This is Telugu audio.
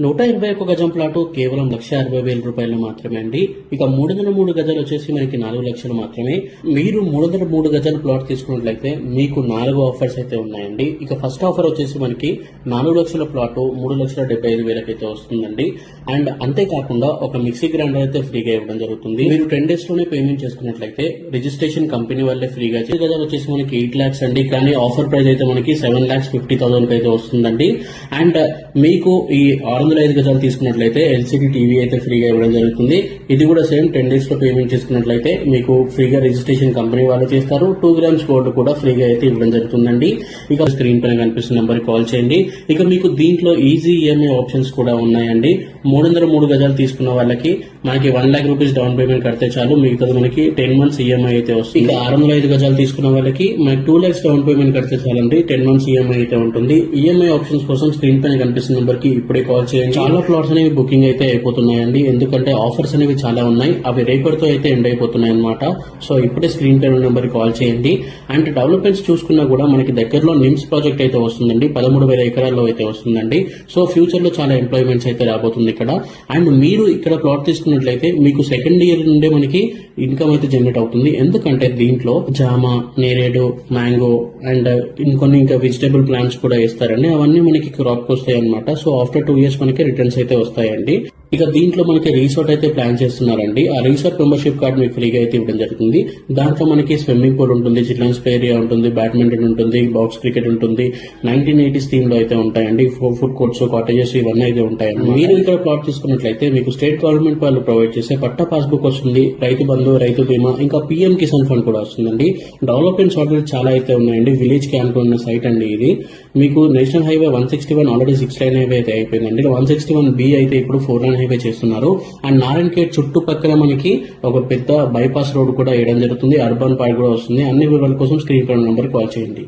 121 గజం ప్లాటు కేవలం 1,60,000 రూపాయలు మాత్రమే అండి. ఇక 303 గజాలు వచ్చేసి మనకి 4 లక్షలు మాత్రమే. మీరు 303 గజాల ప్లాట్ తీసుకున్నట్లయితే మీకు 4 ఆఫర్స్ అయితే ఉన్నాయండి. ఇక ఫస్ట్ ఆఫర్ వచ్చేసి మనకి 4 లక్షల ప్లాట్ 3,75,000 అయితే వస్తుందండి. అండ్ అంతేకాకుండా ఒక మిక్సీ గ్రైండర్ అయితే ఫ్రీగా ఇవ్వడం జరుగుతుంది. మీరు 10 days లోనే పేమెంట్ చేసుకున్నట్లయితే రిజిస్ట్రేషన్ కంపెనీ వాళ్ళే ఫ్రీగా గజాలు వచ్చేసి మనకి 8 lakhs అండి. కానీ ఆఫర్ ప్రైస్ అయితే మనకి 7,50,000 అయితే వస్తుందండి. అండ్ మీకు ఈ 605 గజాలు తీసుకున్నట్లయితే ఎల్సీడీ టీవీ అయితే ఫ్రీగా ఇవ్వడం జరుగుతుంది. ఇది కూడా సేమ్ 10 days లో పేమెంట్ చేసుకున్నట్లయితే మీకు ఫ్రీగా రిజిస్ట్రేషన్ కంపెనీ వాళ్ళు చేస్తారు. 2 grams గోల్డ్ కూడా ఫ్రీగా అయితే ఇవ్వడం జరుగుతుందండి. ఇక స్క్రీన్ పైన కనిపిస్తున్న నెంబర్ కాల్ చేయండి. ఇక మీకు దీంట్లో ఈజీ ఈఎంఐ ఆప్షన్స్ కూడా ఉన్నాయండి. 303 గజాలు తీసుకున్న వాళ్ళకి మనకి 1 lakh రూపీస్ డౌన్ పేమెంట్ కడితే చాలు, మిగతాది మనకి 10 months ఈఎంఐ అయితే వస్తుంది. ఇక 605 గజాలు తీసుకున్న వాళ్ళకి మనకి 2 lakhs డౌన్ పేమెంట్ కడితే చాలండి, 10 months ఈఎంఐ అయితే ఉంటుంది. ఈఎంఐ ఆప్షన్స్ కోసం స్క్రీన్ పైన కనిపిస్తున్న నెంబర్ కి ఇప్పుడే కాల్ చేయండి. చాలా ప్లాట్స్ అనేవి బుకింగ్ అయితే అయిపోతున్నాయండి, ఎందుకంటే ఆఫర్స్ అనేవి చాలా ఉన్నాయి. అవి రేపటితో అయితే ఎండ్ అయిపోతున్నాయి అనమాట. సో ఇప్పుడే స్క్రీన్ పైన నెంబర్ కాల్ చేయండి. అండ్ డెవలప్మెంట్స్ చూసుకున్నా కూడా మనకి దగ్గరలో నిమ్స్ ప్రాజెక్ట్ అయితే వస్తుందండి, 13,000 ఎకరాల్లో అయితే వస్తుందండి. సో ఫ్యూచర్ లో చాలా ఎంప్లాయ్మెంట్స్ అయితే రాబోతుంది ఇక్కడ. అండ్ మీరు ఇక్కడ ప్లాట్ తీసుకున్నట్లయితే మీకు సెకండ్ ఇయర్ నుండే మనకి ఇన్కమ్ అయితే జనరేట్ అవుతుంది. ఎందుకంటే దీంట్లో జామ, నేరేడు, మ్యాంగో అండ్ ఇంకొన్ని ఇంకా వెజిటబుల్ ప్లాంట్స్ కూడా వేస్తారండి. అవన్నీ మనకి క్రాప్ వస్తాయి అనమాట. సో ఆఫ్టర్ 2 years మనకి రిటర్న్స్ అయితే వస్తాయండి. ఇక దీంట్లో మనకి రిసార్ట్ అయితే ప్లాన్ చేస్తున్నారండి. ఆ రిసార్ట్ మెంబర్షిప్ కార్డ్ మీకు ఫ్రీగా అయితే ఇవ్వడం జరుగుతుంది. దాంట్లో మనకి స్విమ్మింగ్ పూల్ ఉంటుంది, చిల్డ్రన్స్ ప్లే ఏరియా ఉంటుంది, బ్యాడ్మింటన్ ఉంటుంది, బాక్స్ క్రికెట్ ఉంటుంది. 1980s థీమ్ లో అయితే ఉంటాయండి. ఫుడ్ కోర్ట్స్, కాటేజెస్ ఇవన్నీ అయితే ఉంటాయండి. మీరు ఇక్కడ ప్లాట్ తీసుకున్నట్లయితే మీకు స్టేట్ గవర్నమెంట్ వాళ్ళు ప్రొవైడ్ చేసే పట్టా పాస్బుక్ వస్తుంది, రైతు బంధు, రైతు బీమా, ఇంకా పీఎం కిసాన్ ఫండ్ కూడా వస్తుందండి. డెవలప్మెంట్స్ ఆల్రెడీ చాలా అయితే ఉన్నాయండి. విలేజ్ క్యాంప్ ఉన్న సైట్ అండి ఇది. మీకు national highway 161 already 6 lane highway అయితే అయిపోయిందండి. 161B అయితే ఇప్పుడు 4 lane హైవే చేస్తున్నారు. అండ్ నారాయణఖేడ్ చుట్టుపక్కల మనకి ఒక పెద్ద బైపాస్ రోడ్ కూడా వేయడం జరుగుతుంది. అర్బన్ పార్క్ కూడా వస్తుంది. అన్ని వివరాల కోసం స్క్రీన్ పైన నంబర్ కాల్ చేయండి.